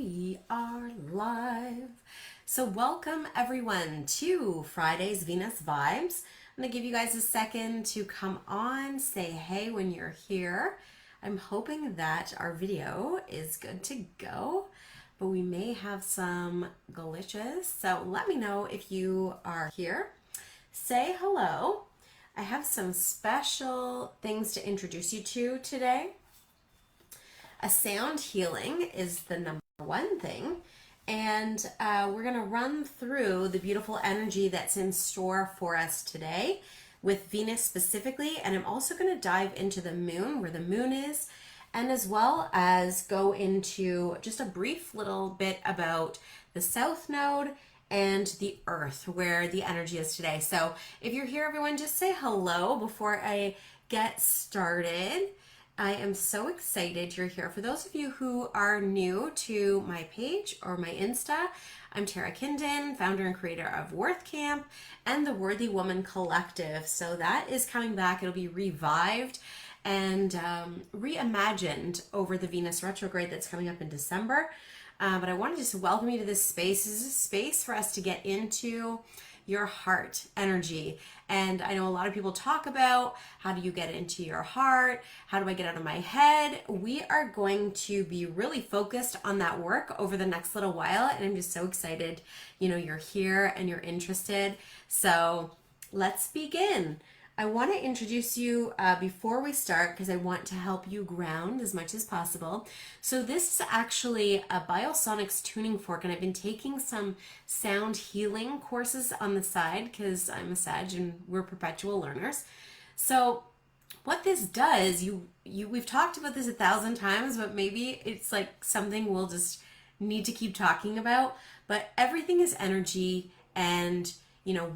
we are live. So welcome everyone to Friday's Venus Vibes. I'm going to give you guys a second to come on, say hey when you're here. I'm hoping that our video is good to go, but we may have some glitches. So let me know if you are here. Say hello. I have some special things to introduce you to today. A sound healing is the number one thing. And we're going to run through the beautiful energy that's in store for us today with Venus specifically. And I'm also going to dive into the moon, where the moon is, and as well as go into just a brief little bit about the South Node and the Earth, where the energy is today. So if you're here, everyone, just say hello before I get started. I am so excited you're here. For those of you who are new to my page or my Insta, I'm Tara Kindon, founder and creator of Worth Camp and the Worthy Woman Collective. So that is coming back. It'll be revived and reimagined over the Venus retrograde that's coming up in December. But I wanted to just welcome you to this space. This is a space for us to get into your heart energy. And I know a lot of people talk about, how do you get into your heart? How do I get out of my head? We are going to be really focused on that work over the next little while. And I'm just so excited, you're here and you're interested. So let's begin. I want to introduce you before we start, because I want to help you ground as much as possible. So this is actually a biosonics tuning fork, and I've been taking some sound healing courses on the side because I'm a Sag and we're perpetual learners. So what this does, we've talked about this 1,000 times, but maybe it's like something we'll just need to keep talking about. But everything is energy, and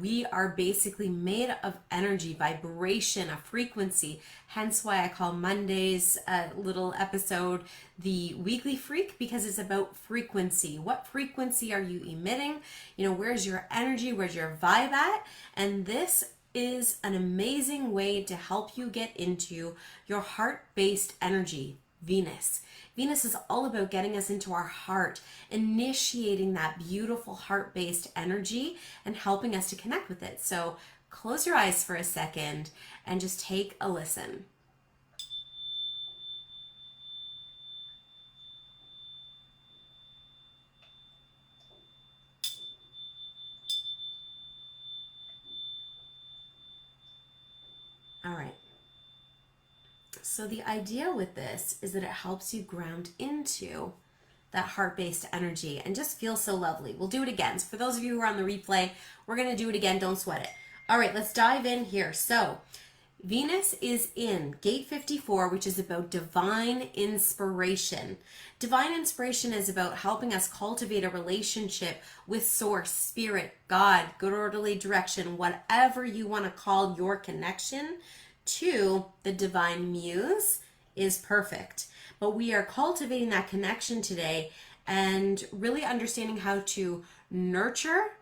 we are basically made of energy, vibration, a frequency. Hence why I call Monday's little episode the Weekly Freak, because it's about frequency. What frequency are you emitting? Where's your energy? Where's your vibe at? And this is an amazing way to help you get into your heart-based energy, Venus. Venus is all about getting us into our heart, initiating that beautiful heart-based energy and helping us to connect with it. So close your eyes for a second and just take a listen. All right. So the idea with this is that it helps you ground into that heart-based energy and just feel so lovely. We'll do it again. So for those of you who are on the replay, we're going to do it again. Don't sweat it. All right, let's dive in here. So Venus is in gate 54, which is about divine inspiration. Divine inspiration is about helping us cultivate a relationship with source, spirit, God, good orderly direction, whatever you want to call your connection to the divine muse is perfect. But we are cultivating that connection today and really understanding how to nurture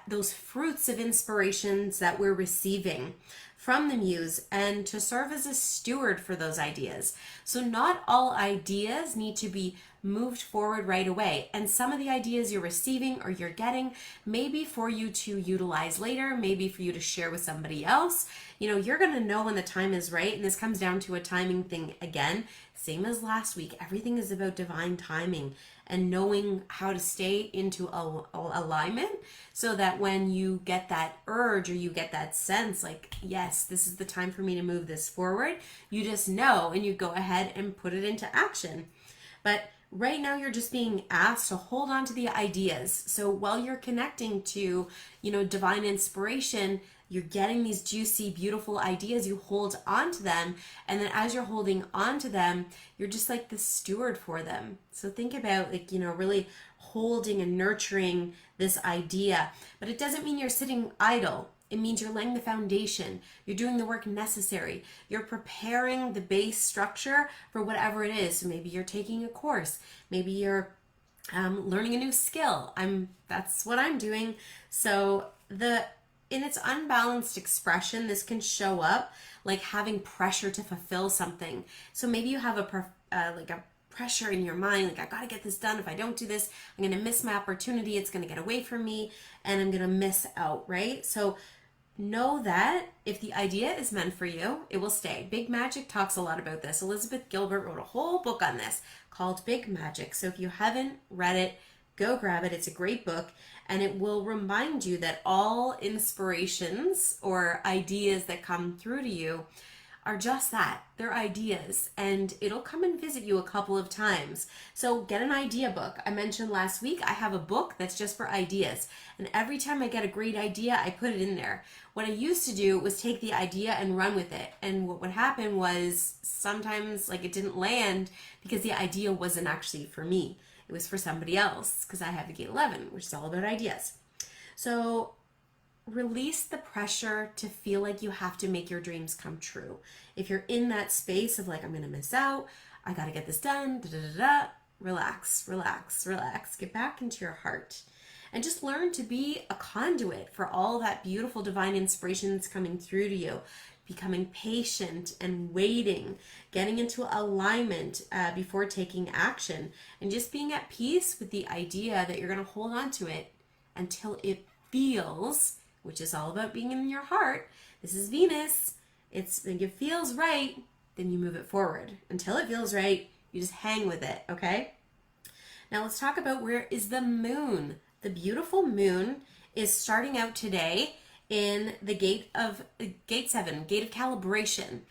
those fruits of inspirations that we're receiving from the muse, and to serve as a steward for those ideas. So not all ideas need to be moved forward right away. And some of the ideas you're receiving or you're getting may be for you to utilize later, maybe for you to share with somebody else. You're going to know when the time is right. And this comes down to a timing thing again, same as last week. Everything is about divine timing and knowing how to stay into alignment, so that when you get that urge or you get that sense like, yes, this is the time for me to move this forward, you just know and you go ahead and put it into action. But right now you're just being asked to hold on to the ideas. So while you're connecting to, divine inspiration, you're getting these juicy, beautiful ideas, you hold on to them. And then as you're holding on to them, you're just like the steward for them. So think about really holding and nurturing this idea. But it doesn't mean you're sitting idle. It means you're laying the foundation. You're doing the work necessary. You're preparing the base structure for whatever it is. So maybe you're taking a course. Maybe you're learning a new skill. That's what I'm doing. So in its unbalanced expression, this can show up like having pressure to fulfill something. So maybe you have a pressure in your mind, like I got to get this done. If I don't do this, I'm going to miss my opportunity. It's going to get away from me and I'm going to miss out, right? So know that if the idea is meant for you, it will stay. Big Magic talks a lot about this. Elizabeth Gilbert wrote a whole book on this called Big Magic. So if you haven't read it, go grab it. It's a great book, and it will remind you that all inspirations or ideas that come through to you are just that. They're ideas, and it'll come and visit you a couple of times. So get an idea book. I mentioned last week I have a book that's just for ideas, and every time I get a great idea, I put it in there. What I used to do was take the idea and run with it, and what would happen was sometimes like it didn't land because the idea wasn't actually for me. It was for somebody else because I have the Gate 11, which is all about ideas. So release the pressure to feel like you have to make your dreams come true. If you're in that space of like, I'm going to miss out, I got to get this done, relax, relax, relax. Get back into your heart and just learn to be a conduit for all that beautiful divine inspiration that's coming through to you. Becoming patient and waiting, getting into alignment before taking action, and just being at peace with the idea that you're going to hold on to it until it feels, which is all about being in your heart. This is Venus. It's like it feels right, then you move it forward. Until it feels right, you just hang with it, okay? Now let's talk about where is the moon. The beautiful moon is starting out today in the gate 7, gate of collaboration,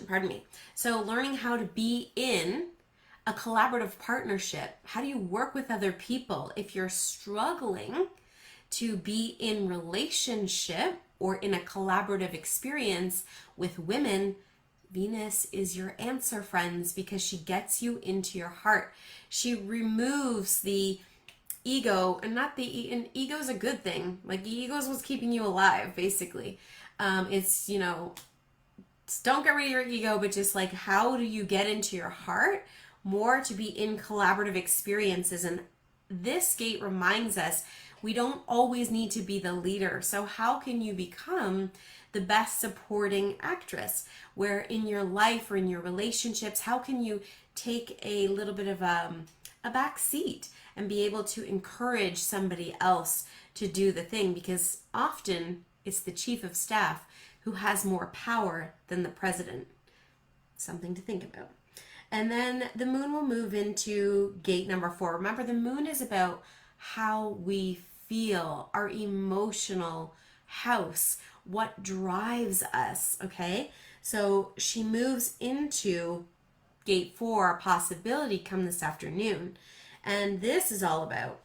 pardon me. So learning how to be in a collaborative partnership. How do you work with other people? If you're struggling to be in relationship or in a collaborative experience with women, Venus is your answer, friends, because she gets you into your heart. She removes the ego, and and ego's a good thing. Like ego's what's keeping you alive, basically. It's, don't get rid of your ego, but just like, how do you get into your heart more to be in collaborative experiences? And this gate reminds us we don't always need to be the leader. So how can you become the best supporting actress? Where in your life or in your relationships, how can you take a little bit of a back seat and be able to encourage somebody else to do the thing? Because often it's the chief of staff who has more power than the president. Something to think about. And then the moon will move into gate number 4. Remember, the moon is about how we feel, our emotional house, what drives us, okay? So she moves into gate 4, possibility, come this afternoon. And this is all about,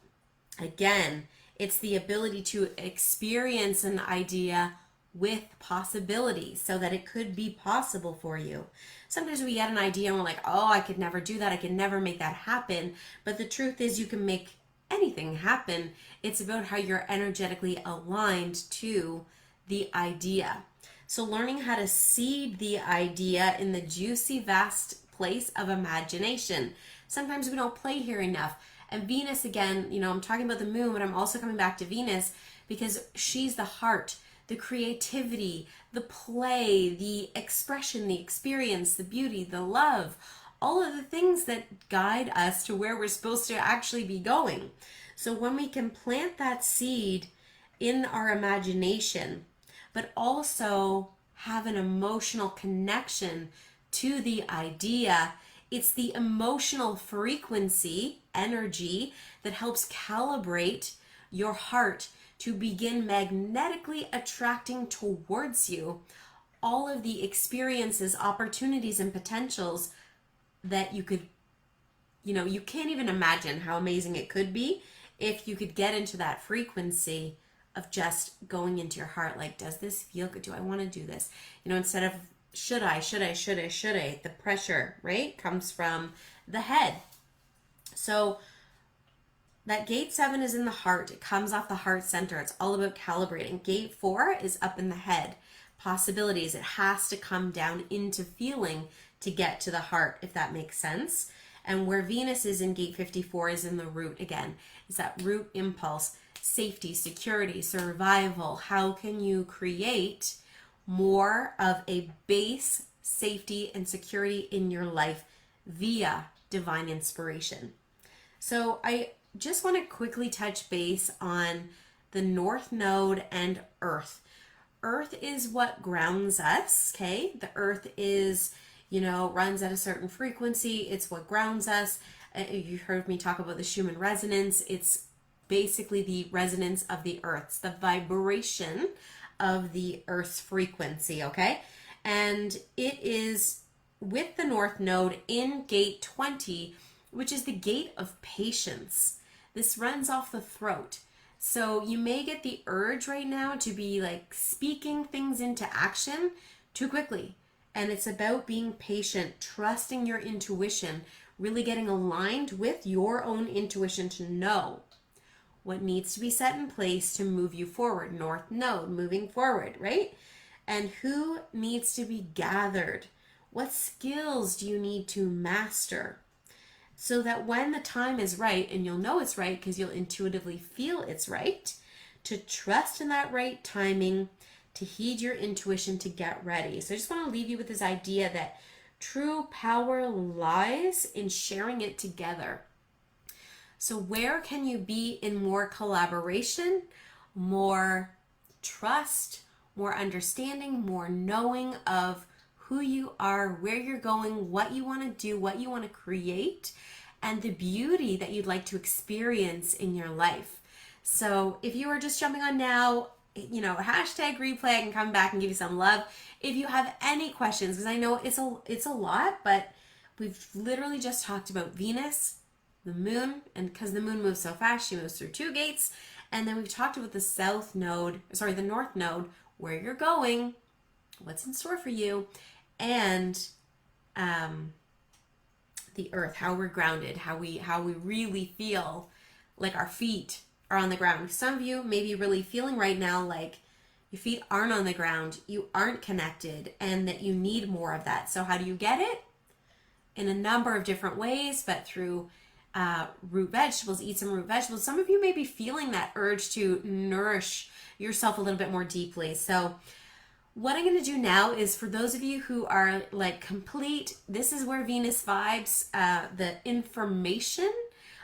again, it's the ability to experience an idea with possibility so that it could be possible for you. Sometimes we get an idea and we're like, oh, I could never do that. I could never make that happen. But the truth is you can make anything happen. It's about how you're energetically aligned to the idea. So learning how to seed the idea in the juicy, vast place of imagination. Sometimes we don't play here enough. And Venus, again, I'm talking about the moon, but I'm also coming back to Venus because she's the heart, the creativity, the play, the expression, the experience, the beauty, the love, all of the things that guide us to where we're supposed to actually be going. So when we can plant that seed in our imagination, but also have an emotional connection to the idea, it's the emotional frequency, energy, that helps calibrate your heart to begin magnetically attracting towards you all of the experiences, opportunities, and potentials that you could, you can't even imagine how amazing it could be if you could get into that frequency of just going into your heart. Like, does this feel good? Do I want to do this? Instead of should I, the pressure, right, comes from the head. So that gate 7 is in the heart. It comes off the heart center. It's all about calibrating. Gate 4 is up in the head. Possibilities. It has to come down into feeling to get to the heart, if that makes sense. And where Venus is in gate 54 is in the root again. It's that root impulse, safety, security, survival. How can you create more of a base safety and security in your life via divine inspiration. So I just want to quickly touch base on the North Node and Earth. Earth is what grounds us, okay? The Earth is, runs at a certain frequency. It's what grounds us. You heard me talk about the Schumann resonance. It's basically the resonance of the Earth. It's the vibration of the Earth's frequency, okay? And it is with the North Node in gate 20, which is the gate of patience. This runs off the throat. So you may get the urge right now to be like speaking things into action too quickly. And it's about being patient, trusting your intuition, really getting aligned with your own intuition to know what needs to be set in place to move you forward. North Node, moving forward, right? And who needs to be gathered? What skills do you need to master? So that when the time is right, and you'll know it's right because you'll intuitively feel it's right, to trust in that right timing, to heed your intuition, to get ready. So I just want to leave you with this idea that true power lies in sharing it together. So where can you be in more collaboration, more trust, more understanding, more knowing of who you are, where you're going, what you want to do, what you want to create, and the beauty that you'd like to experience in your life. So if you are just jumping on now, hashtag replay, I can come back and give you some love. If you have any questions, because I know it's a lot, but we've literally just talked about Venus, the moon, and because the moon moves so fast, she moves through 2 gates. And then we've talked about the North Node, where you're going, what's in store for you, and the Earth, how we're grounded, how we really feel like our feet are on the ground. Some of you may be really feeling right now like your feet aren't on the ground, you aren't connected, and that you need more of that. So how do you get it? In a number of different ways, but through root vegetables, eat some root vegetables. Some of you may be feeling that urge to nourish yourself a little bit more deeply. So what I'm going to do now is, for those of you who are like complete, this is where Venus vibes, the information,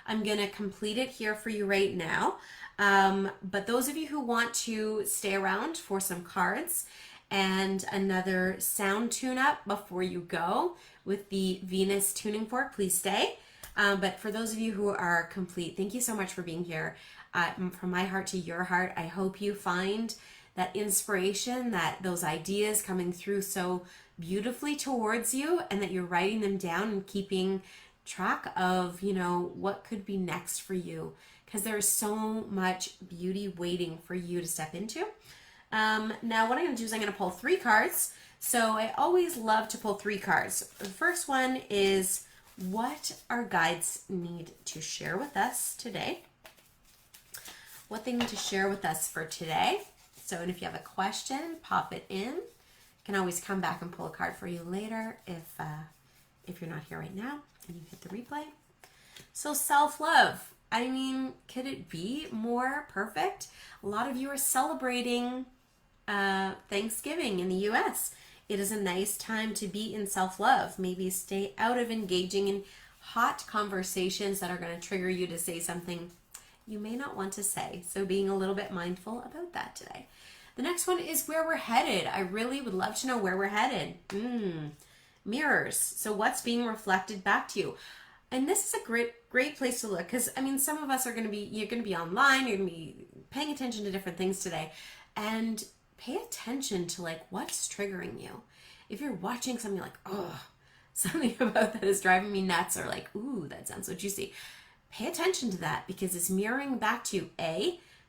I'm going to complete it here for you right now. But those of you who want to stay around for some cards and another sound tune-up before you go with the Venus tuning fork, please stay. But for those of you who are complete, thank you so much for being here. From my heart to your heart, I hope you find that inspiration, that those ideas coming through so beautifully towards you, and that you're writing them down and keeping track of, what could be next for you, because there is so much beauty waiting for you to step into. Now what I'm going to do is I'm going to pull 3 cards. So I always love to pull 3 cards. The first one is, what our guides need to share with us today. What they need to share with us for today. So, and if you have a question, pop it in. You can always come back and pull a card for you later if you're not here right now and you hit the replay. So self-love. I mean, could it be more perfect? A lot of you are celebrating Thanksgiving in the US. It is a nice time to be in self-love. Maybe stay out of engaging in hot conversations that are going to trigger you to say something you may not want to say. So being a little bit mindful about that today. The next one is where we're headed. I really would love to know where we're headed. Mirrors. So what's being reflected back to you? And this is a great place to look, because I mean, some of us you're going to be online, you're going to be paying attention to different things today, and pay attention to like what's triggering you. If you're watching something like, oh, something about that is driving me nuts, or like, ooh, that sounds so juicy. Pay attention to that, because it's mirroring back to you,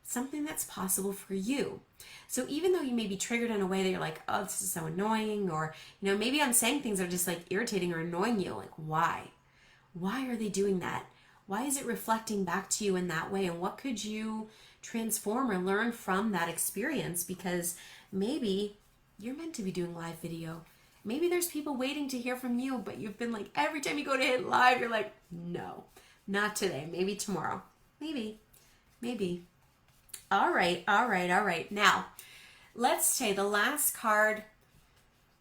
something that's possible for you. So even though you may be triggered in a way that you're like, oh, this is so annoying, or, maybe I'm saying things that are just like irritating or annoying you, like why? Why are they doing that? Why is it reflecting back to you in that way? And what could you transform or learn from that experience? Because maybe you're meant to be doing live video. Maybe there's people waiting to hear from you, but you've been like, every time you go to hit live, you're like, no. Not today. Maybe tomorrow. Maybe. All right. Now, let's say the last card,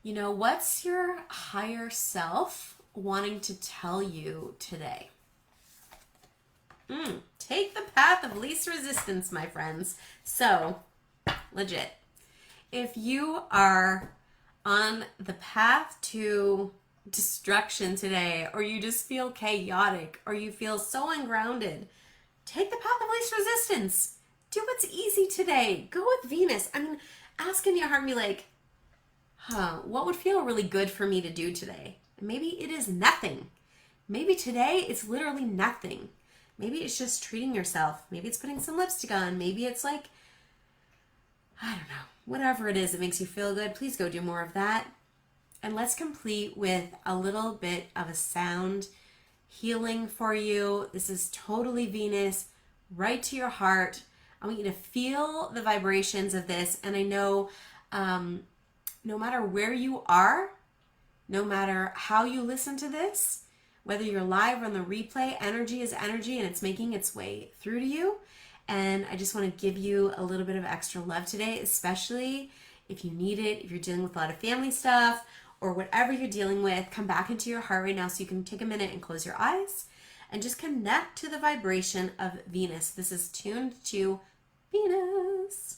what's your higher self wanting to tell you today? Take the path of least resistance, my friends. So, legit. If you are on the path to destruction today, or you just feel chaotic, or you feel so ungrounded, take the path of least resistance. Do what's easy today. Go with Venus. I mean, ask in your heart and be like, what would feel really good for me to do today? Maybe it is nothing. Maybe today it's literally nothing. Maybe it's just treating yourself. Maybe it's putting some lipstick on. Maybe it's like, I don't know, whatever it is that makes you feel good, please go do more of that. And let's complete with a little bit of a sound healing for you. This is totally Venus, right to your heart. I want you to feel the vibrations of this. And I know no matter where you are, no matter how you listen to this, whether you're live or on the replay, energy is energy and it's making its way through to you. And I just want to give you a little bit of extra love today, especially if you need it, if you're dealing with a lot of family stuff or whatever you're dealing with. Come back into your heart right now so you can take a minute and close your eyes and just connect to the vibration of Venus. This is tuned to Venus.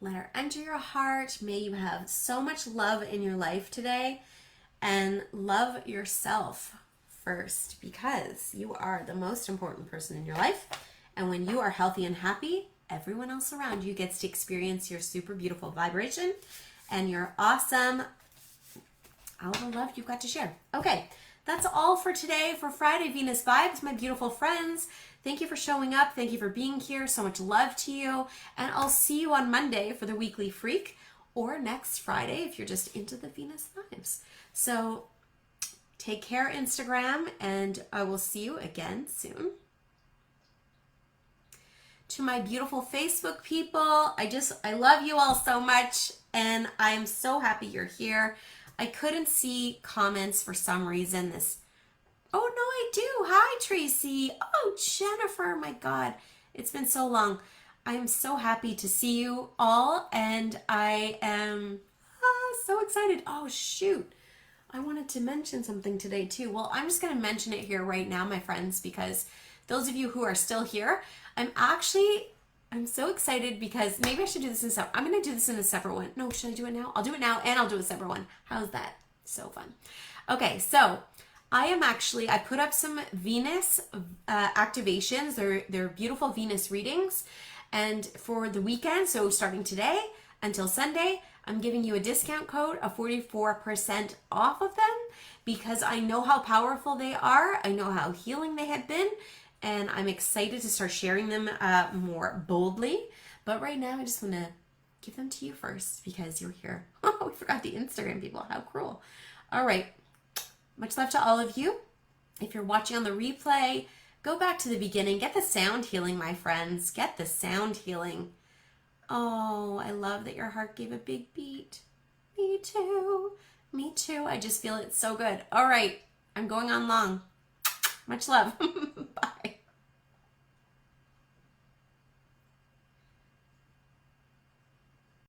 Let her enter your heart. May you have so much love in your life today, and love yourself first, because you are the most important person in your life. And when you are healthy and happy, everyone else around you gets to experience your super beautiful vibration and your awesome, all the love you've got to share. Okay, that's all for today for Friday Venus Vibes, my beautiful friends. Thank you for showing up. Thank you for being here. So much love to you. And I'll see you on Monday for the Weekly Freak, or next Friday if you're just into the Venus Vibes. So take care, Instagram, and I will see you again soon. To my beautiful Facebook people, I love you all so much, and I'm so happy you're here. I couldn't see comments for some reason. Oh, no, I do. Hi, Tracy. Oh, Jennifer. My God, it's been so long. I'm so happy to see you all, and I am so excited. Oh, shoot. I wanted to mention something today, too. Well, I'm just going to mention it here right now, my friends, because those of you who are still here, I'm so excited because maybe I should do this I'm going to do this in a separate one. No, should I do it now? I'll do it now, and I'll do a separate one. How's that? So fun. Okay, so I put up some Venus activations. They're beautiful Venus readings. And for the weekend, so starting today until Sunday, I'm giving you a discount code of 44% off of them, because I know how powerful they are. I know how healing they have been. And I'm excited to start sharing them more boldly. But right now, I just want to give them to you first because you're here. Oh, we forgot the Instagram people. How cruel. All right. Much love to all of you. If you're watching on the replay, go back to the beginning. Get the sound healing, my friends. Get the sound healing. Oh, I love that your heart gave a big beat. Me too. Me too. I just feel it so good. All right. I'm going on long. Much love. Bye.